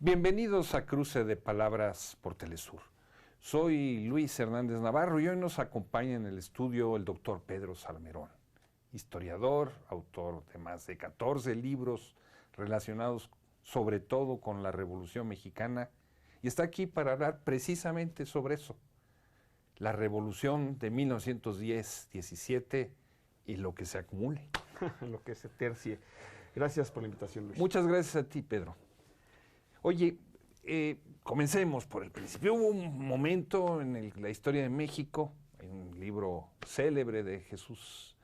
Bienvenidos a Cruce de Palabras por Telesur. Soy Luis Hernández Navarro y hoy nos acompaña en el estudio el doctor Pedro Salmerón, historiador, autor de más de 14 libros relacionados sobre todo con la Revolución Mexicana, y está aquí para hablar precisamente sobre eso, la Revolución de 1910-17 y lo que se acumule. Lo que se tercie. Gracias por la invitación, Luis. Muchas gracias a ti, Pedro. Oye, comencemos por el principio. Hubo un momento en la historia de México, hay un libro célebre de Jesús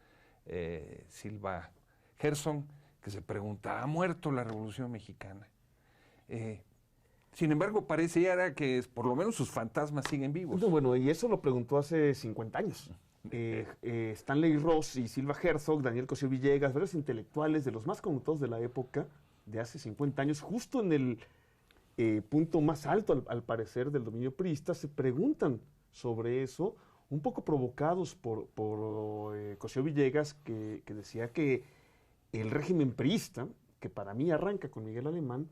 Silva Gerson, que se pregunta, ¿ha muerto la Revolución Mexicana? Sin embargo, pareciera que por lo menos sus fantasmas siguen vivos. No, bueno, y eso lo preguntó hace 50 años. Stanley Ross y Silva Herzog, Daniel Cosío Villegas, varios intelectuales de los más connotados de la época, de hace 50 años, justo en el punto más alto, al parecer, del dominio priista, se preguntan sobre eso, un poco provocados por Cosío Villegas, que decía que el régimen priista, que para mí arranca con Miguel Alemán,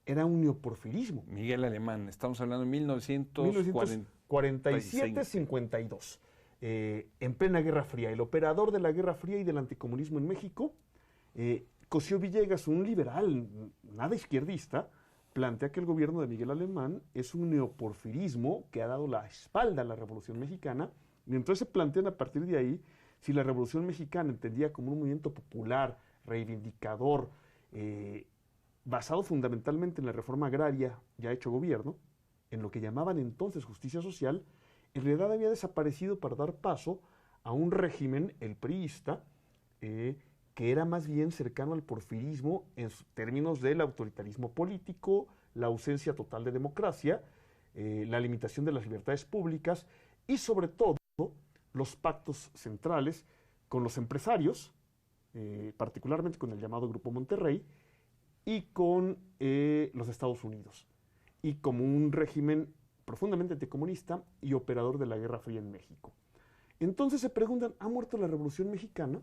era un neoporfirismo. Miguel Alemán, estamos hablando de 1947-52. En plena Guerra Fría, el operador de la Guerra Fría y del anticomunismo en México, Cosío Villegas, un liberal, nada izquierdista, plantea que el gobierno de Miguel Alemán es un neoporfirismo que ha dado la espalda a la Revolución Mexicana, y entonces se plantean a partir de ahí si la Revolución Mexicana entendía como un movimiento popular, reivindicador, basado fundamentalmente en la reforma agraria ya hecho gobierno, en lo que llamaban entonces justicia social, en realidad había desaparecido para dar paso a un régimen, el priista, que era más bien cercano al porfirismo en términos del autoritarismo político, la ausencia total de democracia, la limitación de las libertades públicas y sobre todo los pactos centrales con los empresarios, particularmente con el llamado Grupo Monterrey, y con los Estados Unidos, y como un régimen profundamente anticomunista y operador de la Guerra Fría en México. Entonces se preguntan, ¿ha muerto la Revolución Mexicana?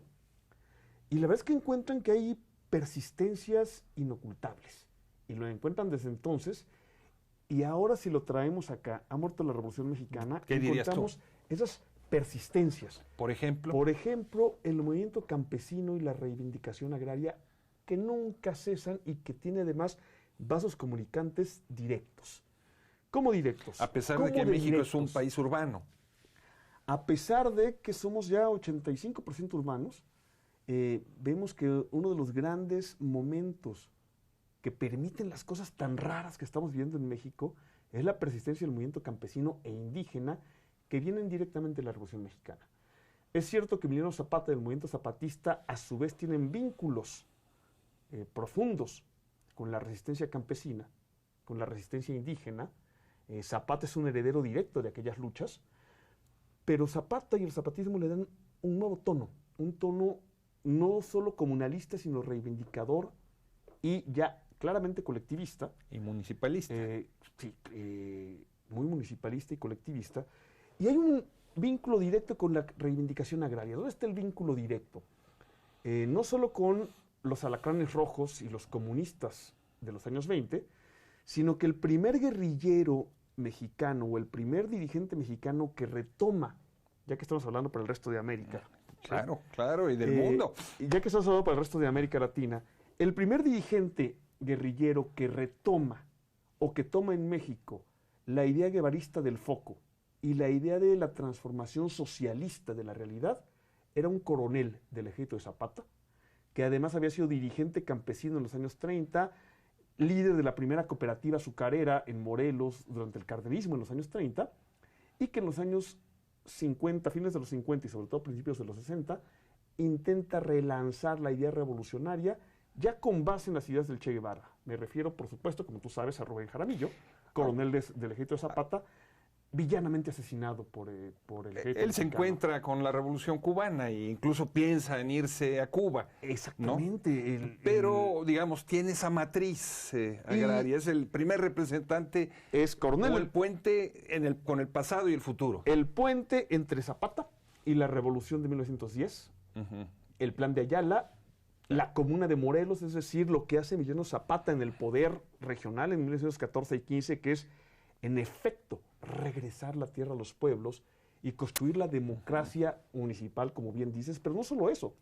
Y la verdad es que encuentran que hay persistencias inocultables, y lo encuentran desde entonces, y ahora si lo traemos acá, ¿ha muerto la Revolución Mexicana? ¿Qué dirías tú? Esas persistencias. Por ejemplo, el movimiento campesino y la reivindicación agraria, que nunca cesan y que tiene además vasos comunicantes directos. ¿Cómo directos? a pesar de que México es un país urbano. A pesar de que somos ya 85% urbanos, vemos que uno de los grandes momentos que permiten las cosas tan raras que estamos viviendo en México es la persistencia del movimiento campesino e indígena que vienen directamente de la Revolución Mexicana. Es cierto que Emiliano Zapata y el movimiento zapatista a su vez tienen vínculos profundos con la resistencia campesina, con la resistencia indígena. Zapata es un heredero directo de aquellas luchas, pero Zapata y el zapatismo le dan un nuevo tono, un tono no solo comunalista, sino reivindicador y ya claramente colectivista. Y municipalista. Muy municipalista y colectivista. Y hay un vínculo directo con la reivindicación agraria. ¿Dónde está el vínculo directo? No solo con los alacranes rojos y los comunistas de los años 20, sino que el primer guerrillero mexicano o el primer dirigente mexicano que retoma, ya que estamos hablando para el resto de América. Claro, claro, y del mundo. Y ya que estamos hablando para el resto de América Latina, el primer dirigente guerrillero que retoma o que toma en México la idea guevarista del foco y la idea de la transformación socialista de la realidad era un coronel del ejército de Zapata, que además había sido dirigente campesino en los años 30, líder de la primera cooperativa azucarera en Morelos durante el cardenismo en los años 30, y que en los años 50, fines de los 50 y sobre todo principios de los 60, intenta relanzar la idea revolucionaria ya con base en las ideas del Che Guevara. Me refiero, por supuesto, como tú sabes, a Rubén Jaramillo, coronel del ejército de Zapata, villanamente asesinado por el ejército Él se mexicano. encuentra con la Revolución Cubana e incluso piensa en irse a Cuba. Exactamente. ¿No? Pero, digamos, tiene esa matriz agraria. Es el primer representante. Es coronel. O el puente con el pasado y el futuro. El puente entre Zapata y la Revolución de 1910. Uh-huh. El plan de Ayala, la Comuna de Morelos, es decir, lo que hace Emiliano Zapata en el poder regional en 1914 y 15, que es, en efecto, regresar la tierra a los pueblos y construir la democracia municipal, como bien dices, pero no solo eso.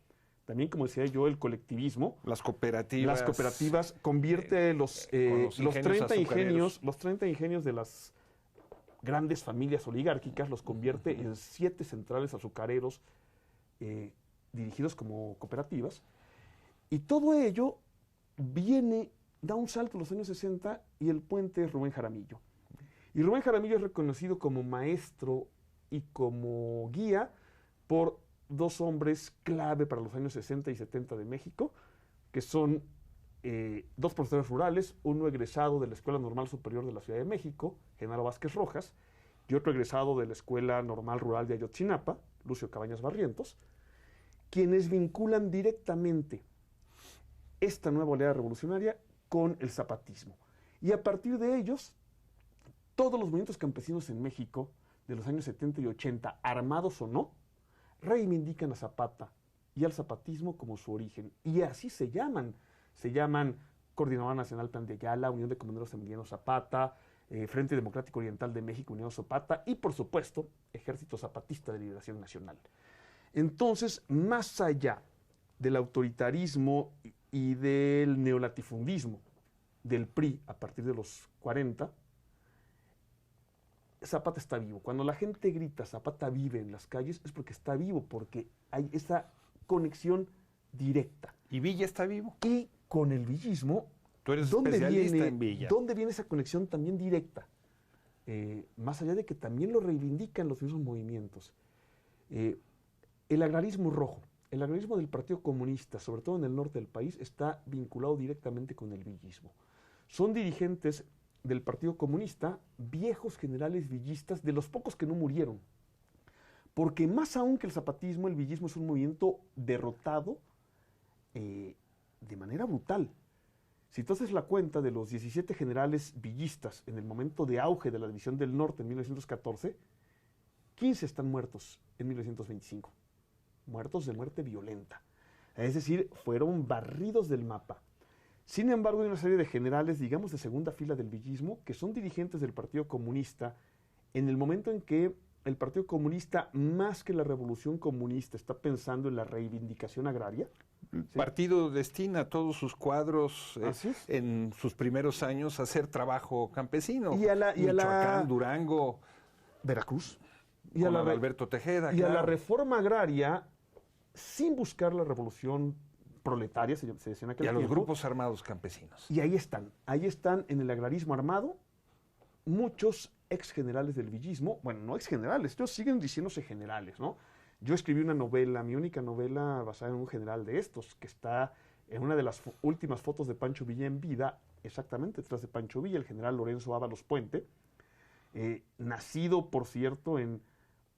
También, como decía yo, el colectivismo. Las cooperativas. Las cooperativas convierte los 30 ingenios de las grandes familias oligárquicas, los convierte en 7 centrales azucareros dirigidos como cooperativas. Y todo ello da un salto en los años 60 y el puente es Rubén Jaramillo. Y Rubén Jaramillo es reconocido como maestro y como guía por 2 hombres clave para los años 60 y 70 de México, que son 2 profesores rurales, uno egresado de la Escuela Normal Superior de la Ciudad de México, Genaro Vázquez Rojas, y otro egresado de la Escuela Normal Rural de Ayotzinapa, Lucio Cabañas Barrientos, quienes vinculan directamente esta nueva oleada revolucionaria con el zapatismo. Y a partir de ellos, todos los movimientos campesinos en México de los años 70 y 80, armados o no, reivindican a Zapata y al zapatismo como su origen. Y así se llaman. Se llaman Coordinadora Nacional Plan de Ayala, Unión de Comuneros Emiliano Zapata, Frente Democrático Oriental de México, Unión Zapata, y por supuesto, Ejército Zapatista de Liberación Nacional. Entonces, más allá del autoritarismo y del neolatifundismo del PRI a partir de los 40, Zapata está vivo. Cuando la gente grita Zapata vive en las calles es porque está vivo, porque hay esa conexión directa. ¿Y Villa está vivo? Y con el villismo, tú eres especialista en Villa. ¿Dónde viene esa conexión también directa? Más allá de que también lo reivindican los mismos movimientos. El agrarismo rojo, el agrarismo del Partido Comunista, sobre todo en el norte del país, está vinculado directamente con el villismo. Son dirigentes del Partido Comunista, viejos generales villistas, de los pocos que no murieron. Porque más aún que el zapatismo, el villismo es un movimiento derrotado de manera brutal. Si tú haces la cuenta de los 17 generales villistas en el momento de auge de la División del Norte en 1914, 15 están muertos en 1925. Muertos de muerte violenta. Es decir, fueron barridos del mapa. Sin embargo, hay una serie de generales, digamos, de segunda fila del villismo, que son dirigentes del Partido Comunista en el momento en que el Partido Comunista, más que la Revolución Comunista, está pensando en la reivindicación agraria. El partido destina todos sus cuadros en sus primeros años a hacer trabajo campesino. Michoacán, Durango, Veracruz. Y a Alberto Tejeda. Y a la reforma agraria, sin buscar la revolución proletaria, se decía en aquel tiempo. Y a los grupos armados campesinos. Y ahí están en el agrarismo armado muchos exgenerales del villismo, bueno, no exgenerales, ellos siguen diciéndose generales, ¿no? Yo escribí una novela, mi única novela basada en un general de estos, que está en una de las últimas fotos de Pancho Villa en vida, exactamente detrás de Pancho Villa, el general Lorenzo Ábalos Puente, nacido, por cierto, en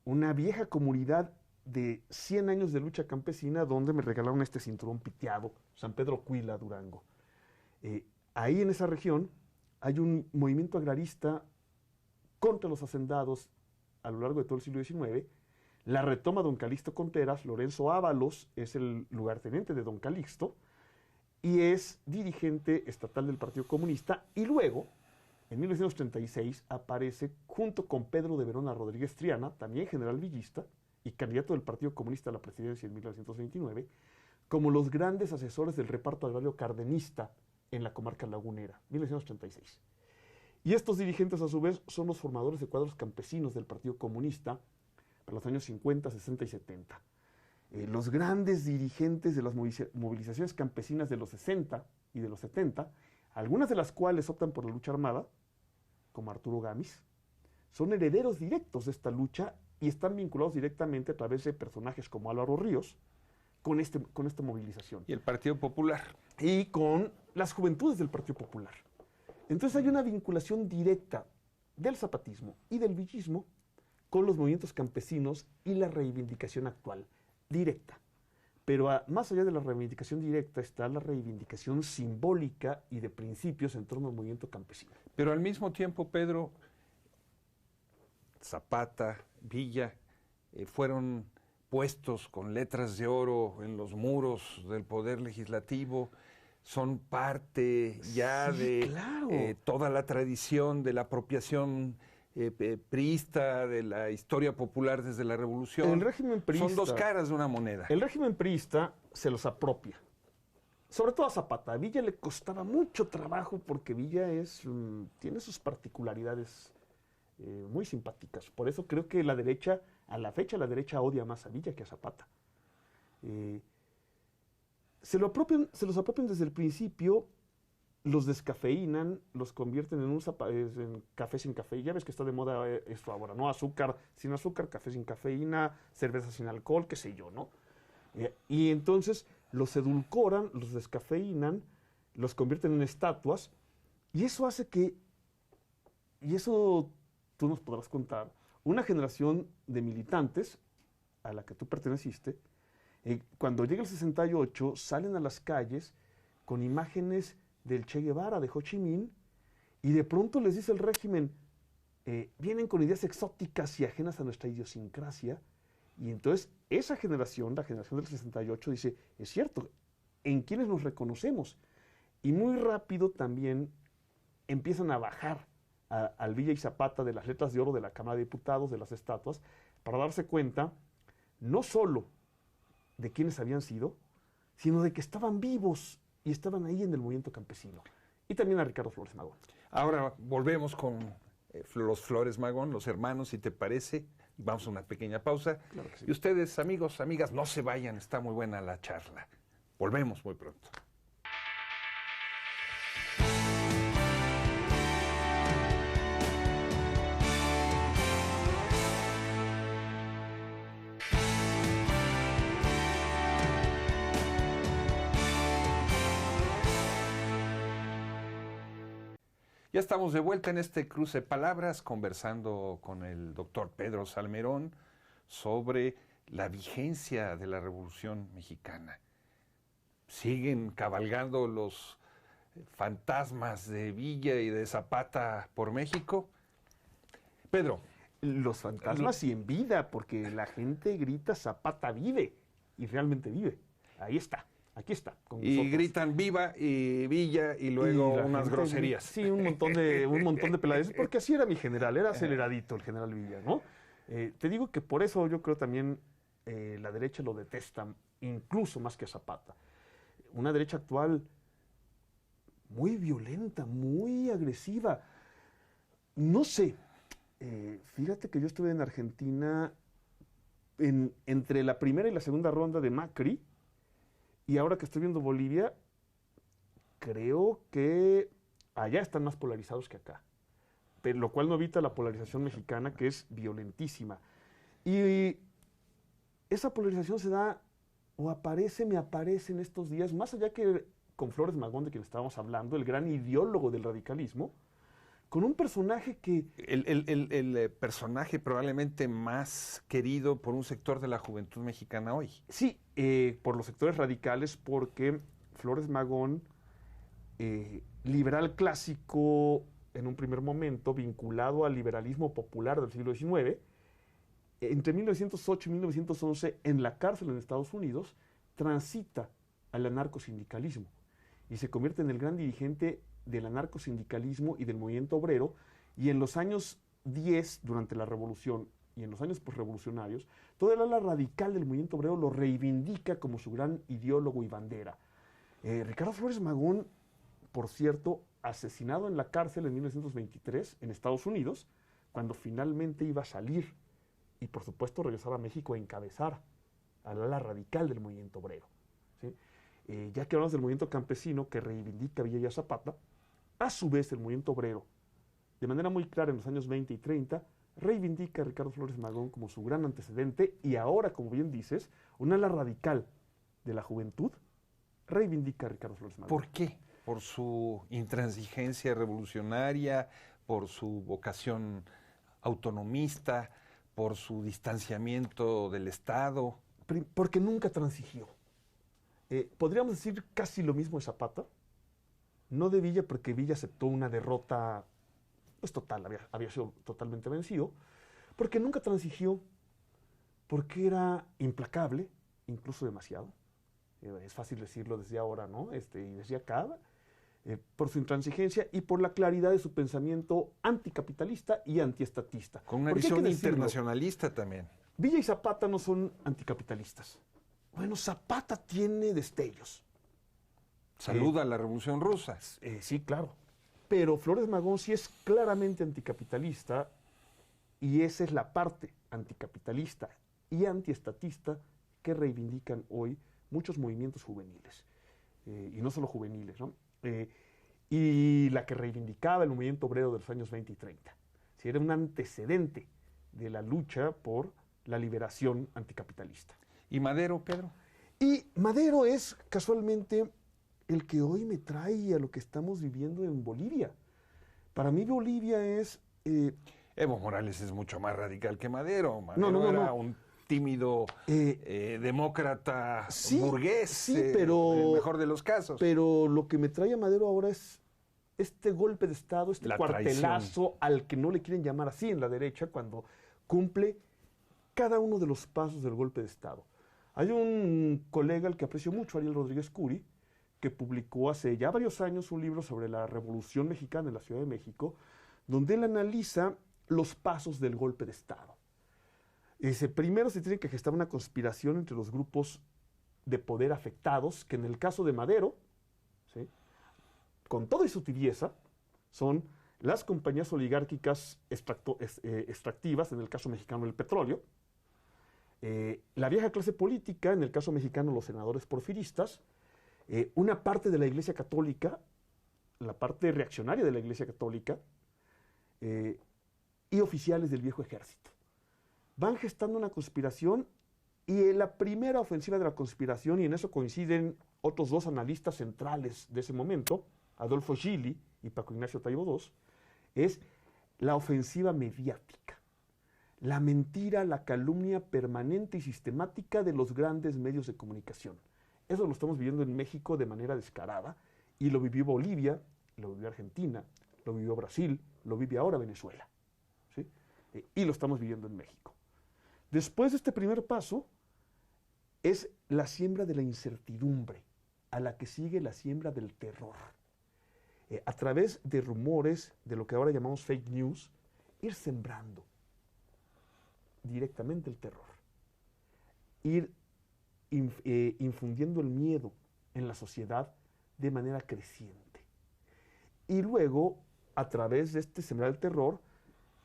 una vieja comunidad de 100 años de lucha campesina, donde me regalaron este cinturón piteado, San Pedro Cuila, Durango. Ahí en esa región hay un movimiento agrarista contra los hacendados a lo largo de todo el siglo XIX. La retoma don Calixto Contreras, Lorenzo Ábalos es el lugarteniente de don Calixto y es dirigente estatal del Partido Comunista, y luego, en 1936, aparece junto con Pedro de Verona Rodríguez Triana, también general villista y candidato del Partido Comunista a la presidencia en 1929, como los grandes asesores del reparto agrario cardenista en la comarca lagunera, 1936. Y estos dirigentes, a su vez, son los formadores de cuadros campesinos del Partido Comunista para los años 50, 60 y 70. Los grandes dirigentes de las movilizaciones campesinas de los 60 y de los 70, algunas de las cuales optan por la lucha armada, como Arturo Gamis, son herederos directos de esta lucha y están vinculados directamente a través de personajes como Álvaro Ríos con esta movilización. Y el Partido Popular. Y con las juventudes del Partido Popular. Entonces hay una vinculación directa del zapatismo y del villismo con los movimientos campesinos y la reivindicación actual, directa. Pero más allá de la reivindicación directa está la reivindicación simbólica y de principios en torno al movimiento campesino. Pero al mismo tiempo, Pedro, Zapata, Villa, fueron puestos con letras de oro en los muros del Poder Legislativo, son parte ya Sí, de claro. toda la tradición de la apropiación priista, de la historia popular desde la Revolución. El régimen priista, son dos caras de una moneda. El régimen priista se los apropia. Sobre todo a Zapata. A Villa le costaba mucho trabajo porque Villa tiene sus particularidades muy simpáticas. Por eso creo que la derecha, a la fecha, la derecha odia más a Villa que a Zapata. Se los apropian desde el principio, los descafeínan, los convierten en café sin café. Ya ves que está de moda esto ahora, ¿no? Azúcar sin azúcar, café sin cafeína, cerveza sin alcohol, qué sé yo, ¿no? Y entonces los edulcoran, los descafeínan, los convierten en estatuas, y eso hace que, y eso tú nos podrás contar, una generación de militantes a la que tú perteneciste, cuando llega el 68, salen a las calles con imágenes del Che Guevara, de Ho Chi Minh, y de pronto les dice el régimen, vienen con ideas exóticas y ajenas a nuestra idiosincrasia, y entonces esa generación, la generación del 68, dice, es cierto, ¿en quiénes nos reconocemos? Y muy rápido también empiezan a bajar al Villa y Zapata de las letras de oro de la Cámara de Diputados, de las estatuas, para darse cuenta no solo de quiénes habían sido, sino de que estaban vivos y estaban ahí en el movimiento campesino. Y también a Ricardo Flores Magón. Ahora volvemos con los Flores Magón, los hermanos, si te parece. Vamos a una pequeña pausa. Claro que sí. Y ustedes, amigos, amigas, no se vayan, está muy buena la charla. Volvemos muy pronto. Ya estamos de vuelta en este cruce de palabras, conversando con el doctor Pedro Salmerón sobre la vigencia de la Revolución Mexicana. Siguen cabalgando los fantasmas de Villa y de Zapata por México. Pedro. Los fantasmas y en vida, porque la gente grita Zapata vive, y realmente vive. Ahí está. Aquí está. Y nosotros gritan viva y Villa y luego unas groserías. Sí, un montón de peladeces, porque así era mi general, era aceleradito el general Villa, ¿no? Te digo que por eso yo creo también la derecha lo detesta, incluso más que a Zapata. Una derecha actual muy violenta, muy agresiva. No sé, fíjate que yo estuve en Argentina entre la primera y la segunda ronda de Macri. Y ahora que estoy viendo Bolivia, creo que allá están más polarizados que acá. Pero, lo cual no evita la polarización mexicana, que es violentísima. Y esa polarización se da, o me aparece en estos días, más allá que con Flores Magón, de quien estábamos hablando, el gran ideólogo del radicalismo, con un personaje que... El personaje probablemente más querido por un sector de la juventud mexicana hoy. Sí, por los sectores radicales, porque Flores Magón, liberal clásico en un primer momento, vinculado al liberalismo popular del siglo XIX, entre 1908 y 1911, en la cárcel en Estados Unidos, transita al anarcosindicalismo y se convierte en el gran dirigente del anarcosindicalismo y del movimiento obrero, y en los años 10, durante la Revolución, y en los años posrevolucionarios, toda el ala radical del movimiento obrero lo reivindica como su gran ideólogo y bandera. Ricardo Flores Magón, por cierto, asesinado en la cárcel en 1923 en Estados Unidos, cuando finalmente iba a salir y por supuesto regresar a México a encabezar al ala radical del movimiento obrero, ¿sí? Ya que hablamos del movimiento campesino que reivindica Villa y a Zapata, a su vez el movimiento obrero, de manera muy clara en los años 20 y 30, reivindica a Ricardo Flores Magón como su gran antecedente, y ahora, como bien dices, un ala radical de la juventud reivindica a Ricardo Flores Magón. ¿Por qué? ¿Por su intransigencia revolucionaria, por su vocación autonomista, por su distanciamiento del Estado? Porque nunca transigió. Podríamos decir casi lo mismo de Zapata, no de Villa, porque Villa aceptó una derrota pues total, había sido totalmente vencido, porque nunca transigió, porque era implacable, incluso demasiado. Es fácil decirlo desde ahora, ¿no? Y desde acá, por su intransigencia y por la claridad de su pensamiento anticapitalista y antiestatista. Con una Porque hay que visión decirlo, internacionalista también. Villa y Zapata no son anticapitalistas. Bueno, Zapata tiene destellos. Saluda a la Revolución Rusa. Sí, claro. Pero Flores Magón sí es claramente anticapitalista y esa es la parte anticapitalista y antiestatista que reivindican hoy muchos movimientos juveniles. Y no solo juveniles, ¿no? Y la que reivindicaba el movimiento obrero de los años 20 y 30. Sí, era un antecedente de la lucha por la liberación anticapitalista. ¿Y Madero, Pedro? Y Madero es casualmente el que hoy me trae a lo que estamos viviendo en Bolivia. Para mí Bolivia es... Evo Morales es mucho más radical que Madero. No, Madero era no. un tímido demócrata Sí, burgués, sí, pero, en el mejor de los casos. Pero lo que me trae a Madero ahora es este golpe de Estado, este La cuartelazo al que no le quieren llamar así en la derecha cuando cumple cada uno de los pasos del golpe de Estado. Hay un colega al que aprecio mucho, Ariel Rodríguez Curi, que publicó hace ya varios años un libro sobre la Revolución Mexicana en la Ciudad de México, donde él analiza los pasos del golpe de Estado. Dice, primero se tiene que gestar una conspiración entre los grupos de poder afectados, que en el caso de Madero, ¿sí?, con toda su tibieza, son las compañías oligárquicas extractivas, en el caso mexicano el petróleo, la vieja clase política, en el caso mexicano los senadores porfiristas, una parte de la Iglesia Católica, la parte reaccionaria de la Iglesia Católica, y oficiales del viejo ejército. Van gestando una conspiración y en la primera ofensiva de la conspiración, y en eso coinciden otros dos analistas centrales de ese momento, Adolfo Gili y Paco Ignacio Taibo II, es la ofensiva mediática. La mentira, la calumnia permanente y sistemática de los grandes medios de comunicación. Eso lo estamos viviendo en México de manera descarada, y lo vivió Bolivia, lo vivió Argentina, lo vivió Brasil, lo vive ahora Venezuela, ¿sí? Y lo estamos viviendo en México. Después de este primer paso, es la siembra de la incertidumbre, a la que sigue la siembra del terror. A través de rumores, de lo que ahora llamamos fake news, ir sembrando directamente el terror. Ir infundiendo el miedo en la sociedad de manera creciente. Y luego, a través de este sembrar el terror,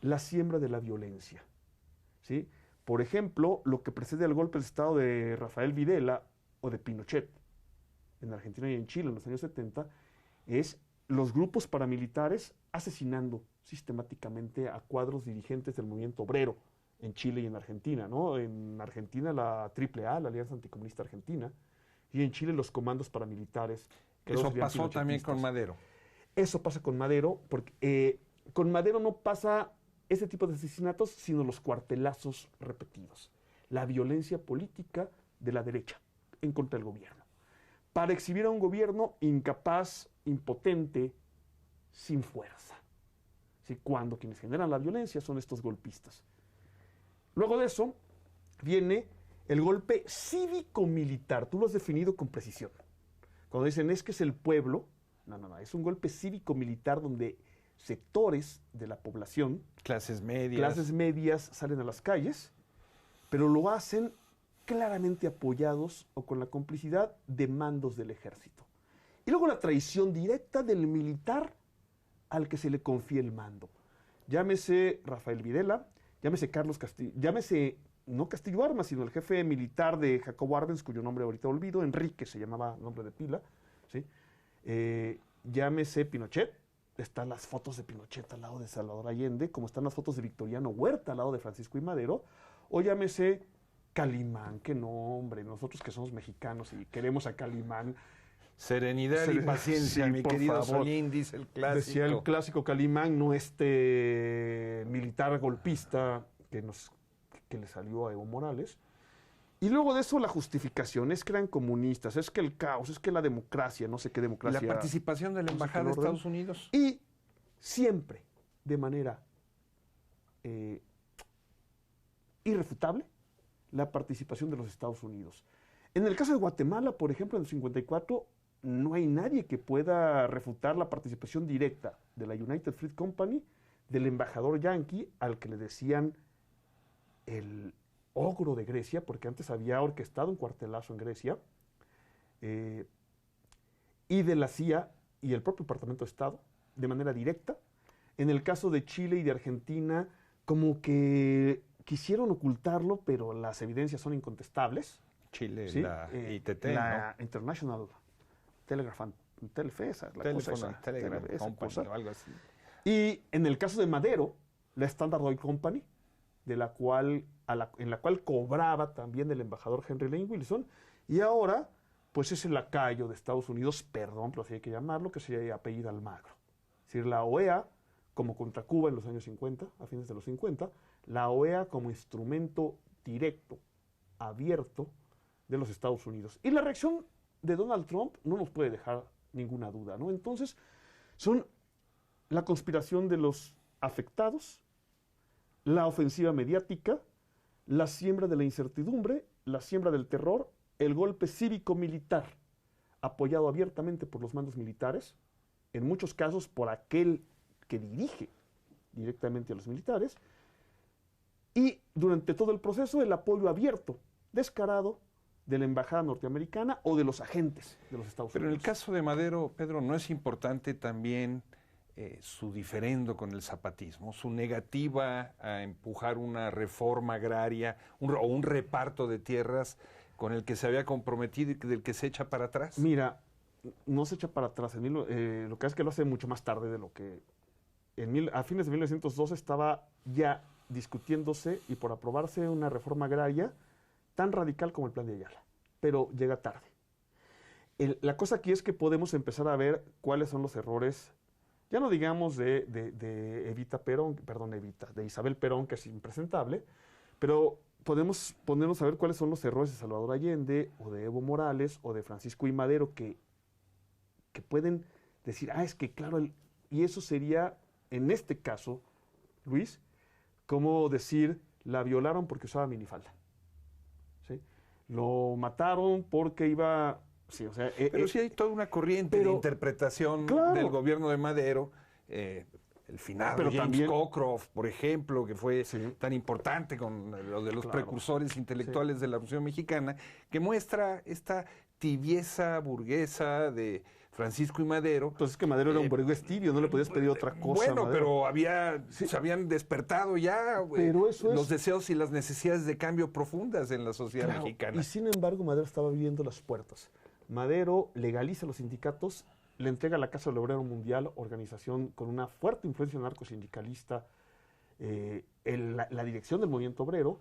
la siembra de la violencia, ¿sí? Por ejemplo, lo que precede al golpe de Estado de Rafael Videla o de Pinochet en Argentina y en Chile en los años 70 es los grupos paramilitares asesinando sistemáticamente a cuadros dirigentes del movimiento obrero en Chile y en Argentina, ¿no? En Argentina la AAA, la Alianza Anticomunista Argentina, y en Chile los comandos paramilitares. Eso pasó también con Madero. Eso pasa con Madero, porque con Madero no pasa ese tipo de asesinatos, sino los cuartelazos repetidos. La violencia política de la derecha en contra del gobierno. Para exhibir a un gobierno incapaz, impotente, sin fuerza. ¿Sí? Cuando quienes generan la violencia son estos golpistas. Luego de eso viene el golpe cívico-militar. Tú lo has definido con precisión. Cuando dicen es que es el pueblo, no, es un golpe cívico-militar donde sectores de la población, clases medias, salen a las calles, pero lo hacen claramente apoyados o con la complicidad de mandos del ejército. Y luego la traición directa del militar al que se le confía el mando. Llámese Rafael Videla, llámese Carlos Castillo, llámese no Castillo Armas, sino el jefe militar de Jacobo Arbenz, cuyo nombre ahorita olvido, Enrique se llamaba nombre de pila, ¿sí? Llámese Pinochet, están las fotos de Pinochet al lado de Salvador Allende, como están las fotos de Victoriano Huerta al lado de Francisco I. Madero, o llámese Calimán, que no, hombre, nosotros que somos mexicanos y queremos a Calimán. Serenidad y paciencia, sí, mi por querido favor. Solín, dice el clásico. Decía el clásico Calimán, no este militar golpista que le salió a Evo Morales. Y luego de eso la justificación, es que eran comunistas, es que el caos, es que la democracia, no sé qué democracia. La participación de la Embajada de Estados Unidos. Y siempre, de manera irrefutable, la participación de los Estados Unidos. En el caso de Guatemala, por ejemplo, en el 54, no hay nadie que pueda refutar la participación directa de la United Fruit Company, del embajador yanqui, al que le decían el ogro de Grecia, porque antes había orquestado un cuartelazo en Grecia, y de la CIA y el propio Departamento de Estado, de manera directa. En el caso de Chile y de Argentina, como que quisieron ocultarlo, pero las evidencias son incontestables. Chile, ¿sí? la ITT, la International Telegraph and Telefesa, la cosa esa, Telegram esa Company cosa. o algo así. Y en el caso de Madero, la Standard Oil Company, en la cual cobraba también el embajador Henry Lane Wilson, y ahora pues es el lacayo de Estados Unidos, perdón, pero así hay que llamarlo, que se apellida Almagro. Es decir, la OEA, como contra Cuba en los años 50, a fines de los 50, la OEA como instrumento directo, abierto, de los Estados Unidos. Y la reacción de Donald Trump no nos puede dejar ninguna duda, ¿no? Entonces, son la conspiración de los afectados, la ofensiva mediática, la siembra de la incertidumbre, la siembra del terror, el golpe cívico-militar, apoyado abiertamente por los mandos militares, en muchos casos por aquel que dirige directamente a los militares, y durante todo el proceso el apoyo abierto, descarado, de la embajada norteamericana o de los agentes de los Estados Unidos. Pero en el caso de Madero, Pedro, ¿no es importante también su diferendo con el zapatismo, su negativa a empujar una reforma agraria o un reparto de tierras con el que se había comprometido y del que se echa para atrás? Mira, no se echa para atrás. Lo que pasa es que lo hace mucho más tarde de lo que... a fines de 1912 estaba ya discutiéndose y por aprobarse una reforma agraria tan radical como el Plan de Ayala, pero llega tarde. La cosa aquí es que podemos empezar a ver cuáles son los errores, ya no digamos de Isabel Perón, que es impresentable, pero podemos ponernos a ver cuáles son los errores de Salvador Allende, o de Evo Morales, o de Francisco I. Madero, que pueden decir, es que claro, y eso sería, en este caso, Luis, como decir, la violaron porque usaba minifalda. ¿Sí? Lo mataron porque iba... Sí, o sea, pero sí hay toda una corriente de interpretación del gobierno de Madero, el finado James también, Cockcroft, por ejemplo, que fue tan importante con lo de los precursores intelectuales de la Revolución Mexicana, que muestra esta tibieza burguesa de Francisco y Madero. Entonces es que Madero era un burgués tibio, no le podías pedir otra cosa. Bueno, pero se habían despertado ya los deseos y las necesidades de cambio profundas en la sociedad mexicana. Y sin embargo, Madero estaba abriendo las puertas. Madero legaliza los sindicatos, le entrega la Casa del Obrero Mundial, organización con una fuerte influencia narcosindicalista, la dirección del movimiento obrero.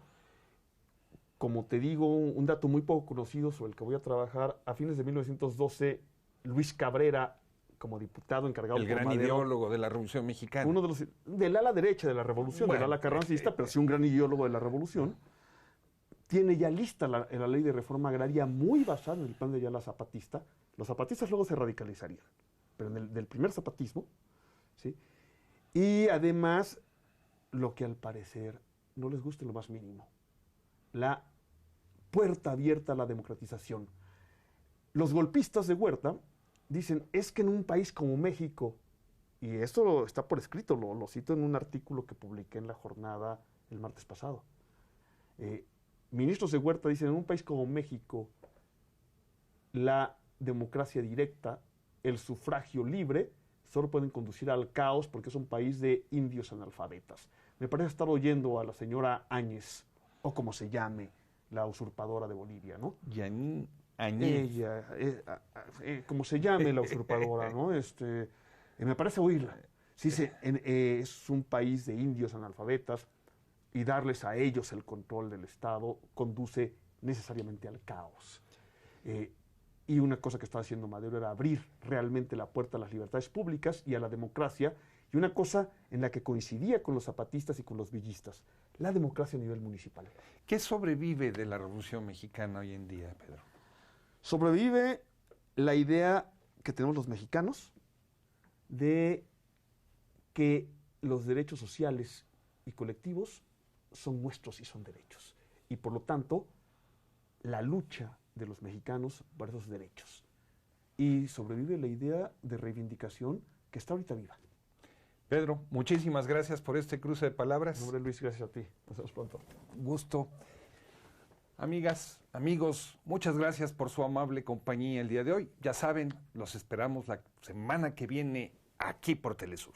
Como te digo, un dato muy poco conocido sobre el que voy a trabajar, a fines de 1912, Luis Cabrera, como diputado encargado por Madero, el gran ideólogo de la Revolución Mexicana. Uno de los del ala derecha de la Revolución, del ala carrancista, pero sí un gran ideólogo de la Revolución. Tiene ya lista la ley de reforma agraria muy basada en el plan de Ayala zapatista. Los zapatistas luego se radicalizarían, pero en del primer zapatismo, ¿sí? Y además, lo que al parecer no les gusta en lo más mínimo, la puerta abierta a la democratización. Los golpistas de Huerta dicen, es que en un país como México, y esto está por escrito, lo cito en un artículo que publiqué en La Jornada el martes pasado, ministros de Huerta dicen, en un país como México, la democracia directa, el sufragio libre, solo pueden conducir al caos porque es un país de indios analfabetas. Me parece estar oyendo a la señora Áñez, o como se llame, la usurpadora de Bolivia, ¿no? Yanín Áñez. Ella, como se llame la usurpadora, ¿no? Me parece oírla. Sí, es un país de indios analfabetas, y darles a ellos el control del Estado conduce necesariamente al caos. Y una cosa que estaba haciendo Madero era abrir realmente la puerta a las libertades públicas y a la democracia, y una cosa en la que coincidía con los zapatistas y con los villistas, la democracia a nivel municipal. ¿Qué sobrevive de la Revolución Mexicana hoy en día, Pedro? Sobrevive la idea que tenemos los mexicanos de que los derechos sociales y colectivos son nuestros y son derechos. y por lo tanto la lucha de los mexicanos por esos derechos. Y sobrevive la idea de reivindicación que está ahorita viva. Pedro, muchísimas gracias por este cruce de palabras. Hombre, Luis, gracias a ti. Nos vemos pronto. Gusto. Amigas, amigos, muchas gracias por su amable compañía el día de hoy. Ya saben, los esperamos la semana que viene aquí por Telesur.